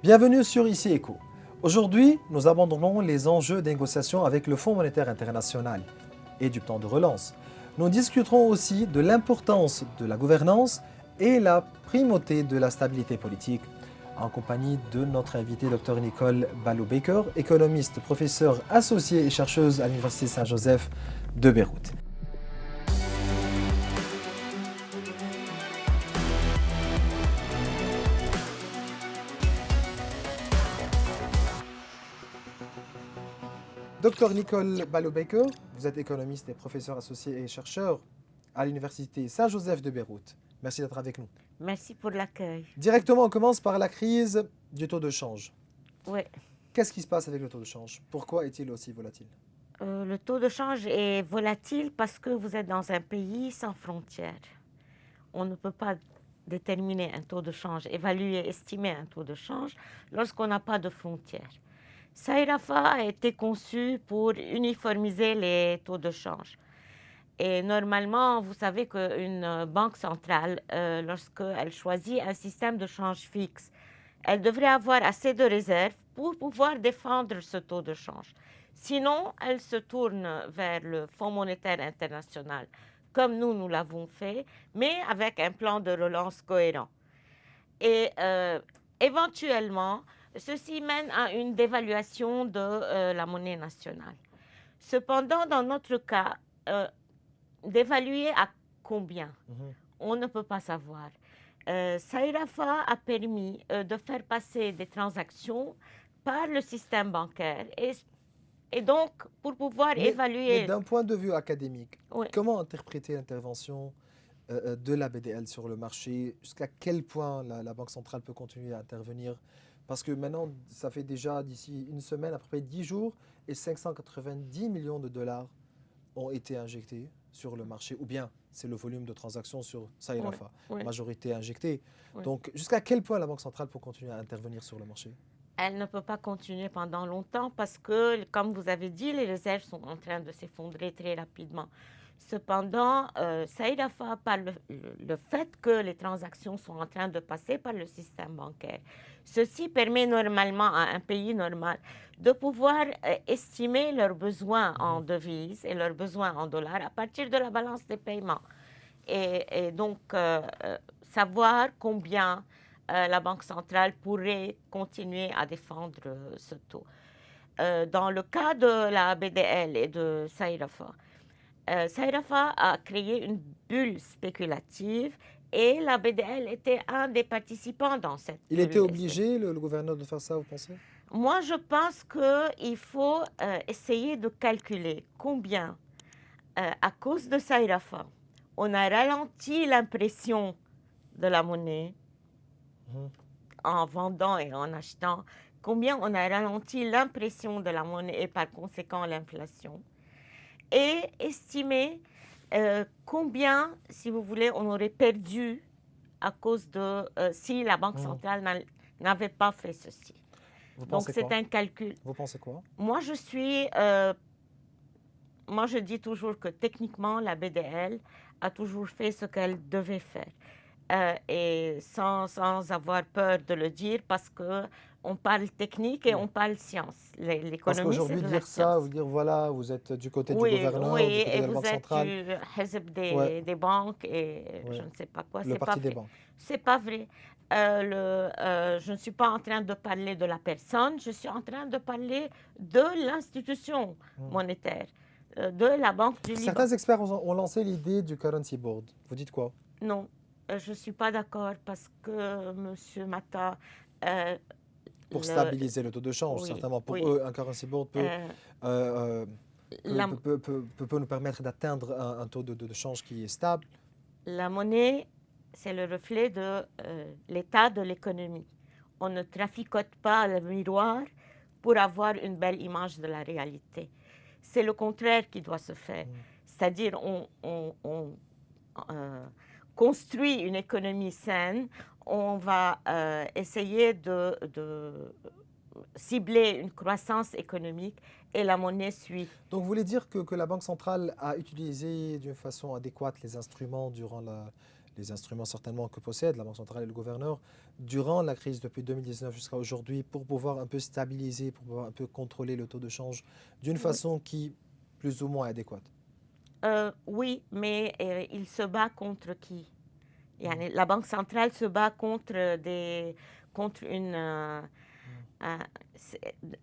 Bienvenue sur ICI Eco. Aujourd'hui, nous abordons les enjeux des négociations avec le Fonds monétaire international et du plan de relance. Nous discuterons aussi de l'importance de la gouvernance et la primauté de la stabilité politique, en compagnie de notre invitée Dr Nicole Ballot-Baker, économiste, professeure associée et chercheuse à l'Université Saint-Joseph de Beyrouth. Docteur Nicole Ballot-Baker, vous êtes économiste et professeur associé et chercheur à l'Université Saint-Joseph de Beyrouth. Merci d'être avec nous. Merci pour l'accueil. Directement, on commence par la crise du taux de change. Oui. Qu'est-ce qui se passe avec le taux de change? Pourquoi est-il aussi volatile? Le taux de change est volatile parce que vous êtes dans un pays sans frontières. On ne peut pas déterminer un taux de change, évaluer, estimer un taux de change lorsqu'on n'a pas de frontières. SAIRAFA a été conçu pour uniformiser les taux de change. Et normalement, vous savez qu'une banque centrale, lorsqu'elle choisit un système de change fixe, elle devrait avoir assez de réserves pour pouvoir défendre ce taux de change. Sinon, elle se tourne vers le Fonds monétaire international, comme nous l'avons fait, mais avec un plan de relance cohérent. Et éventuellement, ceci mène à une dévaluation de la monnaie nationale. Cependant, dans notre cas, d'évaluer à combien, on ne peut pas savoir. SAIRAFA a permis de faire passer des transactions par le système bancaire et donc pour pouvoir évaluer... Mais d'un point de vue académique, Oui. comment interpréter l'intervention de la BDL sur le marché? Jusqu'à quel point la Banque centrale peut continuer à intervenir? Parce que maintenant, ça fait déjà d'ici une semaine, à peu près 10 jours, et 590 millions de dollars ont été injectés sur le marché, ou bien c'est le volume de transactions sur SAIRAFA, Oui. majorité injectée. Oui. Donc, jusqu'à quel point la Banque centrale peut continuer à intervenir sur le marché? Elle ne peut pas continuer pendant longtemps parce que, comme vous avez dit, les réserves sont en train de s'effondrer très rapidement. Cependant, SAIRAFA, par le fait que les transactions sont en train de passer par le système bancaire, ceci permet normalement à un pays normal de pouvoir estimer leurs besoins en devises et leurs besoins en dollars à partir de la balance des paiements. Et donc, savoir combien la Banque centrale pourrait continuer à défendre ce taux. Dans le cas de la BDL et de SAIRAFA, SAIRAFA a créé une bulle spéculative et la BDL était un des participants dans cette bulle. Il était obligé, le gouverneur, de faire ça, vous pensez? Moi, je pense qu'il faut essayer de calculer combien, à cause de SAIRAFA, on a ralenti l'impression de la monnaie en vendant et en achetant, combien on a ralenti l'impression de la monnaie et par conséquent l'inflation, et estimer combien, si vous voulez, on aurait perdu à cause de si la Banque centrale n'avait pas fait ceci. Donc c'est un calcul. Vous pensez quoi? Moi, je dis toujours que techniquement, la BDL a toujours fait ce qu'elle devait faire. Et sans avoir peur de le dire, parce qu'on parle technique et on parle science. L'économie, parce qu'aujourd'hui, dire ça, vous dire voilà, vous êtes du côté du gouverneur, du côté de la Banque centrale. Oui, et vous êtes du Hizb des banques et je ne sais pas quoi. Le parti des banques. C'est pas vrai. Je ne suis pas en train de parler de la personne, je suis en train de parler de l'institution monétaire, de la Banque du Liban. Certains experts ont lancé l'idée du currency board. Vous dites quoi? Non, je ne suis pas d'accord parce que M. Mata... pour stabiliser le taux de change, certainement. Pour eux, un currency board peut nous permettre d'atteindre un taux de change qui est stable. La monnaie, c'est le reflet de l'état de l'économie. On ne traficote pas le miroir pour avoir une belle image de la réalité. C'est le contraire qui doit se faire. C'est-à-dire, on construit une économie saine, on va essayer de cibler une croissance économique et la monnaie suit. Donc, vous voulez dire que la Banque centrale a utilisé d'une façon adéquate les instruments durant les instruments certainement que possèdent la Banque centrale et le gouverneur durant la crise depuis 2019 jusqu'à aujourd'hui pour pouvoir un peu stabiliser, pour pouvoir un peu contrôler le taux de change d'une Oui, façon qui plus ou moins adéquate. oui, mais il se bat contre qui? Mm, Yani, la Banque centrale se bat contre mm. un,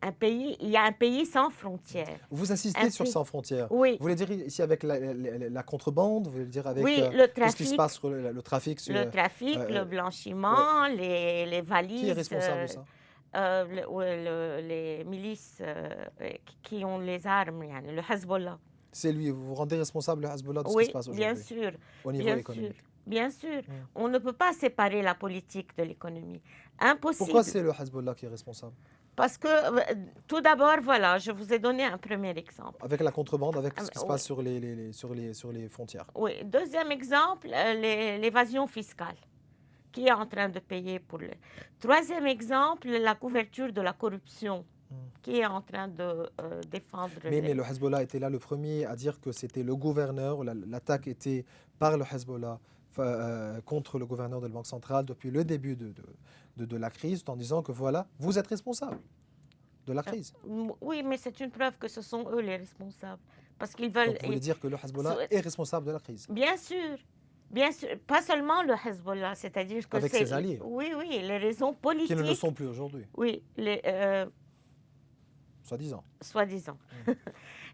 un pays. Il y a un pays sans frontières. Vous Un insistez sur pays, sans frontières. oui, Vous voulez dire ici avec la contrebande, vous voulez dire avec oui, tout ce qui se passe sur le trafic, le trafic, le euh, ouais. blanchiment, les Qui est valises, responsable de ça? les milices qui ont les armes, yani, le Hezbollah. C'est lui. Vous vous rendez responsable, le Hezbollah, de ce qui se Oui, passe bien aujourd'hui sûr, au niveau bien sûr, économique. bien sûr. Mm. On ne peut pas séparer la politique de l'économie. Pourquoi Impossible. c'est le Hezbollah qui est responsable? Parce que, tout d'abord, voilà, je vous ai donné un premier exemple. Avec la contrebande, avec ce qui se Oui, passe sur les frontières. oui. Deuxième exemple, l'évasion fiscale, qui est en train de payer pour le. Troisième exemple, la couverture de la corruption, Mm. qui est en train de défendre Mais les. le Hezbollah était là le premier à dire que c'était le gouverneur, l'attaque était par le Hezbollah contre le gouverneur de la Banque centrale depuis le début de la crise, en disant que voilà, vous êtes responsable de la crise. Oui, mais c'est une preuve que ce sont eux les responsables. Parce qu'ils Donc veulent. vous voulez dire que le Hezbollah est responsable de la crise, Bien sûr, pas seulement le Hezbollah, c'est-à-dire que avec ses alliés, oui, oui, les raisons qui ne le politiques, sont plus aujourd'hui, oui, soi-disant. soi-disant. Mm.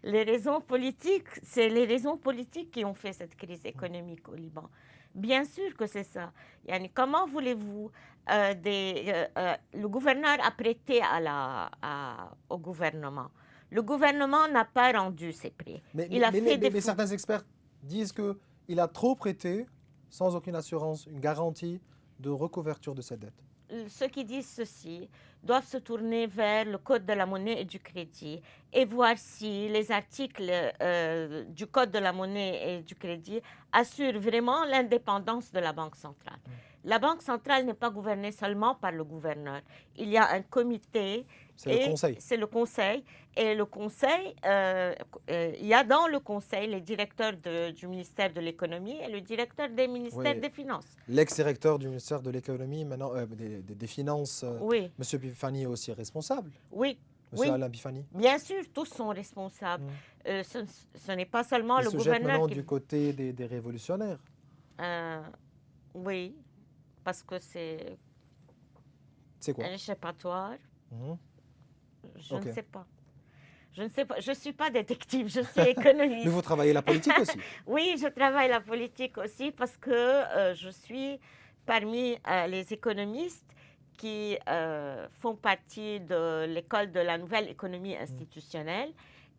Les raisons politiques, c'est les raisons politiques qui ont fait cette crise Mm. économique au Liban. Bien sûr que c'est ça. Yani, comment voulez-vous le gouverneur a prêté au gouvernement. Le gouvernement n'a pas rendu ses prêts. Il a fait des Mais faux. certains experts disent qu'il a trop prêté sans aucune assurance, une garantie de recouverture de cette dette. Ceux qui disent ceci doivent se tourner vers le Code de la monnaie et du crédit et voir si les articles du Code de la monnaie et du crédit assurent vraiment l'indépendance de la Banque centrale. La Banque centrale n'est pas gouvernée seulement par le gouverneur. Il y a un comité C'est le et conseil. c'est le conseil. Et le conseil, il y a dans le conseil les directeurs du ministère de l'économie et le directeur des ministères Oui, des finances. l'ex-directeur du ministère de l'économie, maintenant des finances, Oui, M. Bifani est aussi responsable. oui, M. oui. Alain Bifani. Bien sûr, tous sont responsables. Mm. Ce n'est pas seulement Il le se jette gouverneur maintenant qui. du côté des révolutionnaires. Oui, parce que c'est C'est quoi? un échappatoire. Mhm. Je Ok. ne sais pas. Je ne sais pas. Je ne suis pas détective, je suis Mais économiste. vous travaillez la politique aussi. Oui, je travaille la politique aussi parce que je suis parmi les économistes qui font partie de l'école de la nouvelle économie institutionnelle.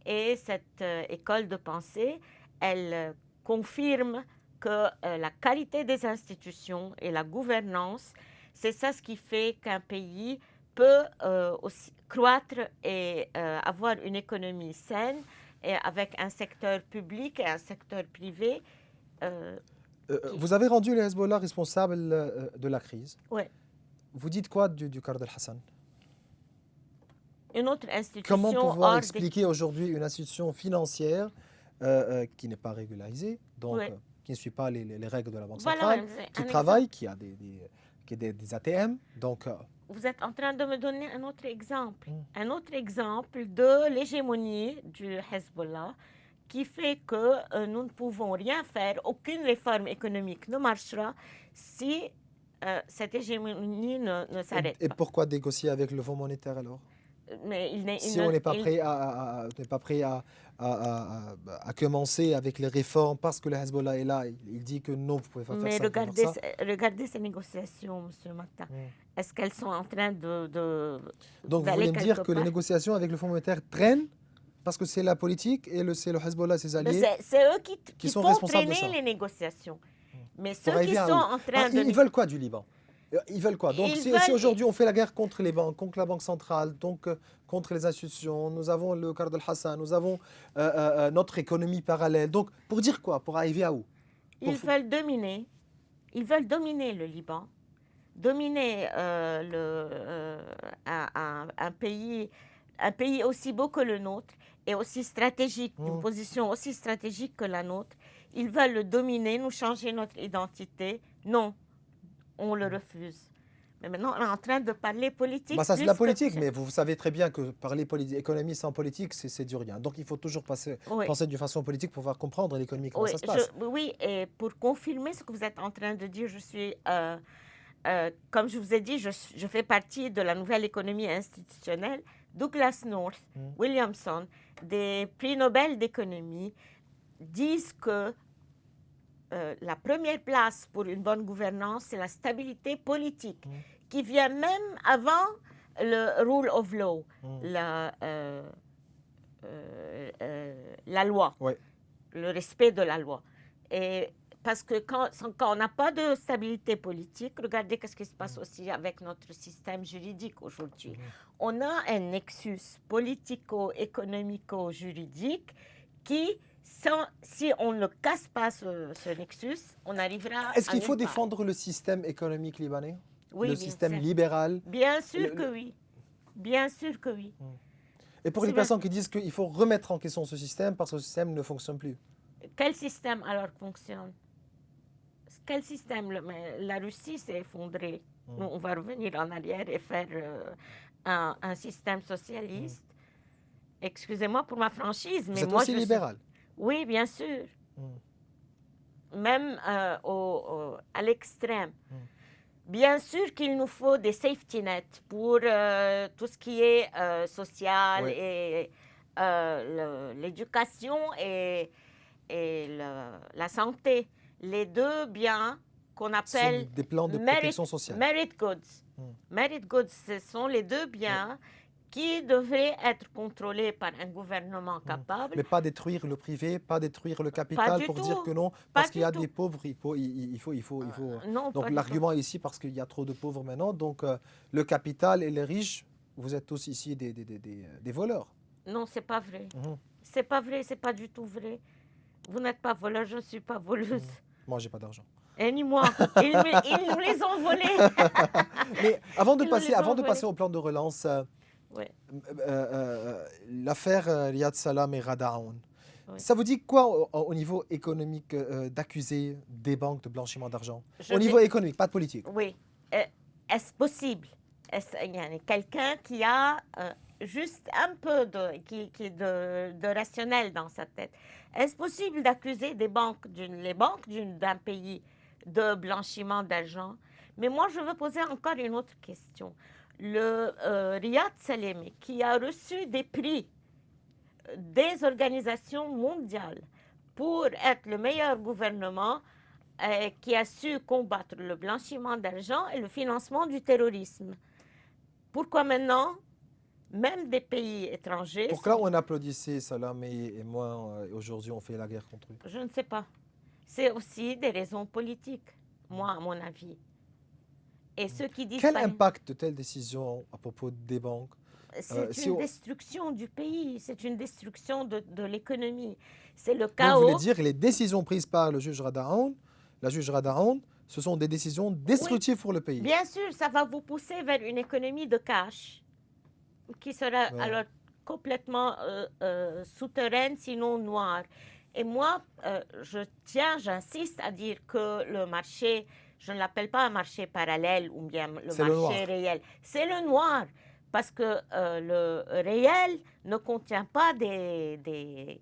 Et cette école de pensée, elle confirme que la qualité des institutions et la gouvernance, c'est ça ce qui fait qu'un pays peut aussi croître et avoir une économie saine et avec un secteur public et un secteur privé. Vous avez rendu le Hezbollah responsable de la crise. Ouais. Vous dites quoi du Card el-Hassan? Une autre Comment institution pouvoir hors expliquer aujourd'hui une institution financière qui n'est pas régularisée, donc Ouais. qui ne suit pas les règles de la Banque Voilà, centrale, c'est qui un travaille, qui a des ATM, donc Vous êtes en train de me donner un autre exemple. Mm. Un autre exemple de l'hégémonie du Hezbollah qui fait que nous ne pouvons rien faire, aucune réforme économique ne marchera si cette hégémonie ne s'arrête et pas. pourquoi négocier avec le Fonds monétaire alors? Mais Si on n'est pas prêt à commencer avec les réformes parce que le Hezbollah est là, il dit que non, vous pouvez pas faire mais ça, vous pouvez faire ça. regardez ces négociations, M. Makta. Mm. Est-ce qu'elles sont en train Donc vous d'aller voulez me dire quelque que les part? négociations avec le Fonds monétaire traînent parce que c'est la politique et c'est le Hezbollah, ses Mais alliés, c'est eux qui sont font responsables de traîner ça. les négociations. Mais Pour ceux qui arriver à sont où? en train de... Ils veulent quoi du Liban? Ils veulent quoi? Donc Ils si veulent- aujourd'hui on fait la guerre contre les banques, contre la Banque centrale, donc contre les institutions, nous avons le Card el-Hassan, nous avons notre économie parallèle. Donc pour dire quoi? Pour arriver à où? Ils Pour- veulent dominer. Ils veulent dominer le Liban, dominer un pays aussi beau que le nôtre et aussi stratégique, d'une Mm. position aussi stratégique que la nôtre. Ils veulent le dominer, nous changer notre identité, Non, on le refuse. Mais maintenant, on est en train de parler politique. Bah, ça, c'est de plus la que- politique, mais vous savez très bien que parler économie sans politique, c'est du rien. Donc, il faut toujours Oui, penser d'une façon politique pour pouvoir comprendre l'économie, comment oui, ça se passe. oui, et pour confirmer ce que vous êtes en train de dire, je suis, comme je vous ai dit, je fais partie de la nouvelle économie institutionnelle. Douglas North, Mm. Williamson, des prix Nobel d'économie disent que la première place pour une bonne gouvernance, c'est la stabilité politique, qui vient même avant le rule of law, la loi, Ouais. le respect de la loi. Et parce que quand on n'a pas de stabilité politique, regardez ce qui se passe aussi avec notre système juridique aujourd'hui. On a un nexus politico-économico-juridique qui, si on ne casse pas ce nexus, on arrivera Est-ce à qu'il faut nulle part. défendre le système économique libanais? Oui, Le bien système sûr. libéral? Bien sûr Le- que oui. Bien sûr que oui. Et pour C'est les bien. personnes qui disent qu'il faut remettre en question ce système parce que ce système ne fonctionne plus. Quel système alors fonctionne? Quel système? La Russie s'est effondrée. Nous, on va revenir en arrière et faire un système socialiste. Excusez-moi pour ma franchise, mais Vous êtes moi aussi je libéral. Oui, bien sûr. Même à l'extrême. Bien sûr qu'il nous faut des safety nets pour tout ce qui est social Oui. et l'éducation et la santé. Les deux biens qu'on Ce sont appelle des plans de protection sociale. merit goods. Merit goods, ce sont les deux biens qui devraient être contrôlés par un gouvernement capable. Mais pas détruire le privé, pas détruire le capital du pour tout. dire que non, Pas parce qu'il y a du des tout. pauvres, il faut. Non, Donc pas du l'argument ici, parce qu'il y a trop de pauvres maintenant, donc le capital et les riches, vous êtes tous ici des voleurs. tout. Non, c'est pas vrai. Mhm. C'est pas vrai, c'est pas du tout vrai. Vous n'êtes pas voleur, je ne suis pas voleuse. Moi, j'ai pas d'argent. Et ni moi. Ils nous les ont volés. Mais avant de Ils nous les ont passer volés. au plan de relance, Ouais. l'affaire Riyad Salam et Radaoun, Oui. ça vous dit quoi au niveau économique d'accuser des banques de blanchiment d'argent? Je Au vais- niveau économique, pas de politique. Oui. Est-ce possible? Il y a quelqu'un qui a juste un peu de rationnel dans sa tête. Est-ce possible d'accuser les banques d'un pays de blanchiment d'argent? Mais moi, je veux poser encore une autre question. Le Riyad Salemi, qui a reçu des prix des organisations mondiales pour être le meilleur gouvernement qui a su combattre le blanchiment d'argent et le financement du terrorisme. Pourquoi maintenant, même des pays étrangers... Pourquoi on applaudissait Salam et moi, aujourd'hui on fait la guerre contre eux? Je ne sais pas. C'est aussi des raisons politiques, moi, à mon avis. Et ceux qui disent... Quel impact de telles décisions à propos des banques? C'est si une on- destruction du pays, c'est une destruction de l'économie. C'est le Donc, vous chaos. voulez dire que les décisions prises par le juge Radaoun, la juge Radaoun, ce sont des décisions destructives pour le pays. Bien sûr, ça va vous pousser vers une économie de cash qui sera Ouais. alors complètement souterraine, sinon noire. Et moi, j'insiste à dire que le marché, je ne l'appelle pas un marché parallèle ou bien le C'est le marché noir. réel. C'est le noir, parce que le réel ne contient pas des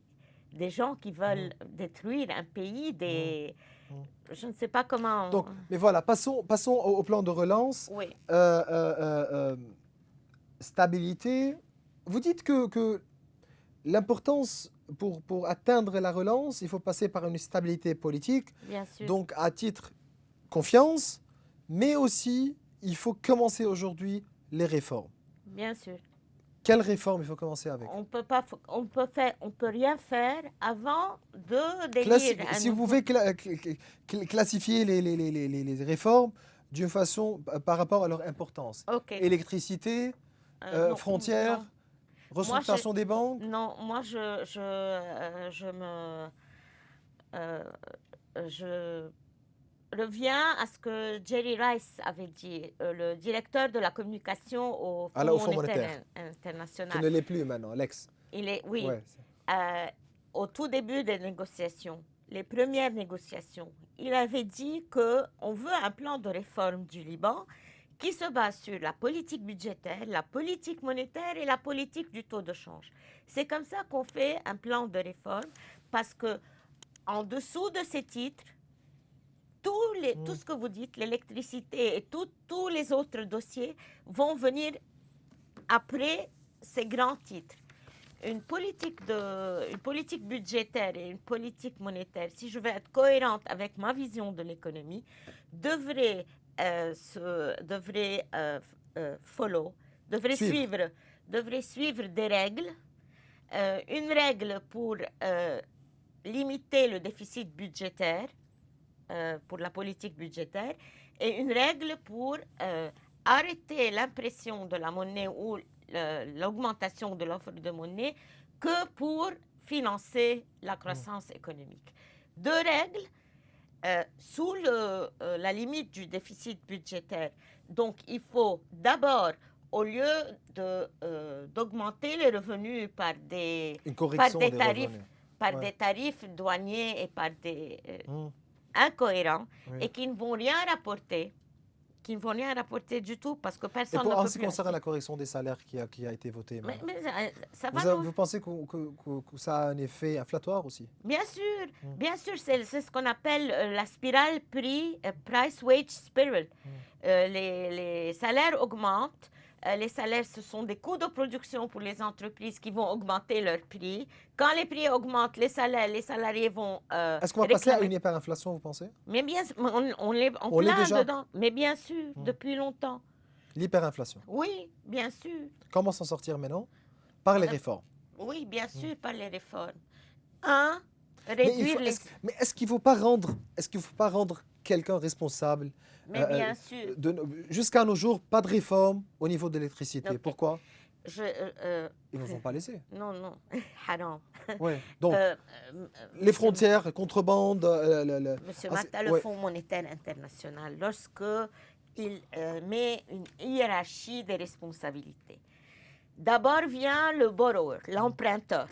gens qui veulent détruire un pays, je ne sais pas comment... Donc, mais voilà, passons au plan de relance. Oui. Stabilité. Vous dites que l'importance pour atteindre la relance, il faut passer par une stabilité politique. Bien sûr. Donc, à titre confiance, mais aussi, il faut commencer aujourd'hui les réformes. Bien sûr. Quelles réformes il faut commencer avec? On peut rien faire avant de d'élire un Si vous nouveau- pouvez classifier les réformes d'une façon par rapport à leur importance. Ok. Électricité, Non, frontières, non. restructuration des banques. Non, moi je reviens à ce que Jerry Rice avait dit, le directeur de la communication au Fonds monétaire Qui international. ne l'est plus maintenant, l'ex. Oui. Ouais. Au tout début des négociations, les premières négociations, il avait dit qu'on veut un plan de réforme du Liban qui se base sur la politique budgétaire, la politique monétaire et la politique du taux de change. C'est comme ça qu'on fait un plan de réforme, parce que en dessous de ces titres, tout ce que vous dites, l'électricité et tous les autres dossiers vont venir après ces grands titres. Une politique budgétaire et une politique monétaire, si je veux être cohérente avec ma vision de l'économie, devrait suivre des règles. Une règle pour limiter le déficit budgétaire, pour la politique budgétaire, et une règle pour arrêter l'impression de la monnaie ou l'augmentation de l'offre de monnaie que pour financer la croissance économique. Deux règles sous la limite du déficit budgétaire. Donc, il faut d'abord, au lieu d'augmenter les revenus par des tarifs douaniers et par des incohérents, et qui ne vont rien rapporter, du tout, parce que personne ne peut plus. En ce qui concerne la correction des salaires qui a été votée, ça va vous pensez que ça a un effet inflatoire aussi? Bien sûr, c'est ce qu'on appelle la spirale price-wage spiral. Les salaires augmentent. Les salaires, ce sont des coûts de production pour les entreprises qui vont augmenter leur prix. Quand les prix augmentent, les salariés vont Est-ce qu'on va passer à une hyperinflation, vous pensez? Mais bien sûr, on l'est déjà dedans. Mais bien sûr, depuis longtemps. L'hyperinflation? Oui, bien sûr. Comment s'en sortir maintenant? Par les réformes? Oui, bien sûr, par les réformes. Réduire mais est-ce qu'il ne faut pas rendre quelqu'un responsable? Mais bien sûr. Jusqu'à nos jours, pas de réforme au niveau de l'électricité. Okay. Pourquoi? Ils ne nous ont pas laissé. Non, haram. Ouais. Donc, les frontières, contrebande... Monsieur Matta, le Fonds monétaire international, lorsqu'il met une hiérarchie des responsabilités, d'abord vient le borrower, l'emprunteur.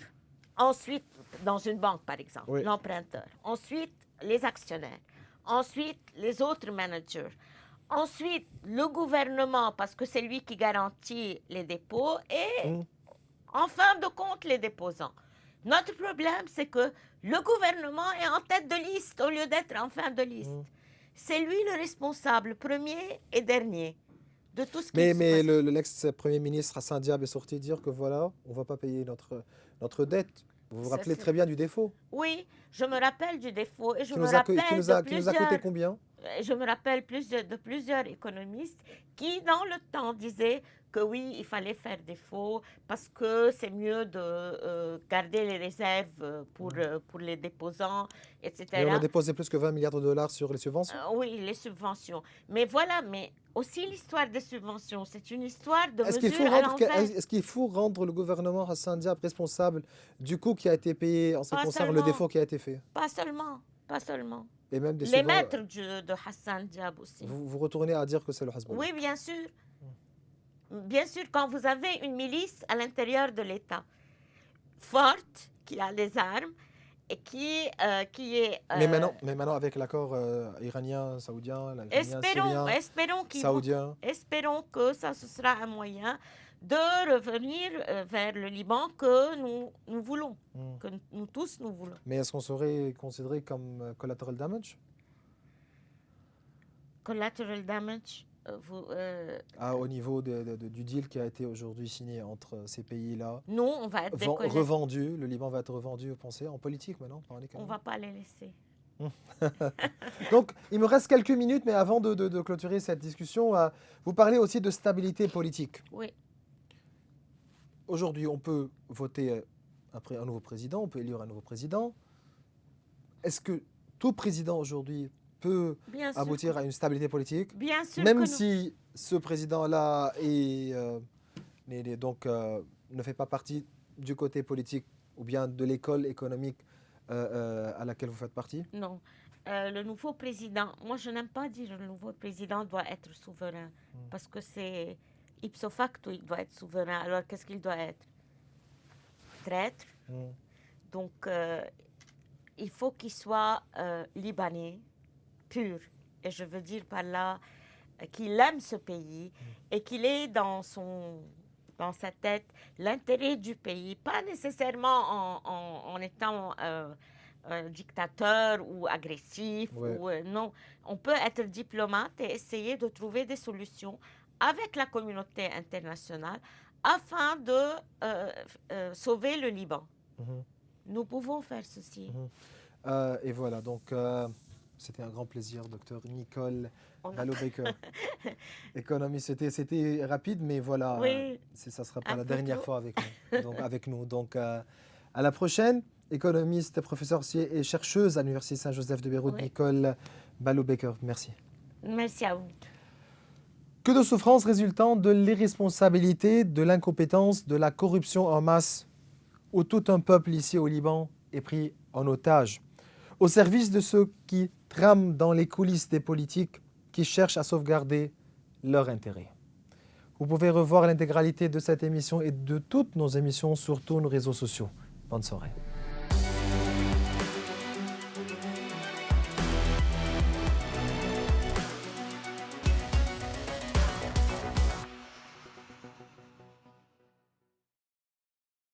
Ensuite, dans une banque, par exemple, l'emprunteur. Ensuite, les actionnaires. Ensuite, les autres managers. Ensuite, le gouvernement, parce que c'est lui qui garantit les dépôts. Et en fin de compte, les déposants. Notre problème, c'est que le gouvernement est en tête de liste au lieu d'être en fin de liste. C'est lui le responsable premier et dernier de tout ce qui se passe. Mais l'ex-premier ministre Hassan Diab est sorti dire que voilà, on ne va pas payer notre dette. Vous vous rappelez très bien du défaut? Oui, je me rappelle du défaut. Et qui nous a coûté combien? Je me rappelle de plusieurs économistes qui, dans le temps, disaient que oui, il fallait faire défaut parce que c'est mieux de garder les réserves pour les déposants, etc. Et on a déposé plus que 20 milliards de dollars sur les subventions? Oui, les subventions. Mais voilà, mais aussi l'histoire des subventions, c'est une histoire de mesure à l'envers. Est-ce qu'il faut rendre le gouvernement Hassan Diab responsable du coût qui a été payé en ce qui concerne le défaut qui a été fait? Pas seulement. Et même les maîtres de Hassan Diab aussi. Vous retournez à dire que c'est le Hezbollah? Oui, bien sûr. Bien sûr, quand vous avez une milice à l'intérieur de l'État, forte, qui a les armes, et qui est... Mais maintenant, avec l'accord iranien, saoudien, espérons que ça ce sera un moyen de revenir vers le Liban que nous voulons, que nous tous nous voulons. Mais est-ce qu'on serait considéré comme collateral damage? Collateral damage au niveau du deal qui a été aujourd'hui signé entre ces pays-là. Nous, on va être revendu. Le Liban va être revendu, vous pensez, en politique maintenant? On ne va pas les laisser. Donc, il me reste quelques minutes, mais avant de clôturer cette discussion, vous parlez aussi de stabilité politique. Oui. Aujourd'hui, on peut voter après un nouveau président, on peut élire un nouveau président. Est-ce que tout président aujourd'hui peut aboutir à une stabilité politique? Bien sûr. Même si ce président-là ne fait pas partie du côté politique ou bien de l'école économique à laquelle vous faites partie? Non. Le nouveau président, moi je n'aime pas dire le nouveau président doit être souverain, parce que c'est ipso facto, il doit être souverain. Alors qu'est-ce qu'il doit être? Traître. Donc il faut qu'il soit libanais, pur. Et je veux dire par là qu'il aime ce pays et qu'il ait dans sa tête l'intérêt du pays, pas nécessairement en étant un dictateur ou agressif. Ouais. Non, on peut être diplomate et essayer de trouver des solutions avec la communauté internationale afin de sauver le Liban. Mhm. Nous pouvons faire ceci. Et voilà, donc c'était un grand plaisir, docteur Nicole On a- Ballo-Baker. Économiste, c'était rapide, mais voilà, Oui, ça ne sera pas un la peu dernière trop. fois avec nous. Donc, à la prochaine. Économiste, professeure et chercheuse à l'Université Saint-Joseph de Beyrouth, Oui. Nicole Ballo-Baker. Merci. Merci à vous. Que de souffrances résultant de l'irresponsabilité, de l'incompétence, de la corruption en masse, où tout un peuple ici au Liban est pris en otage, au service de ceux qui trament dans les coulisses des politiques qui cherchent à sauvegarder leurs intérêts. Vous pouvez revoir l'intégralité de cette émission et de toutes nos émissions sur tous nos réseaux sociaux. Bonne soirée.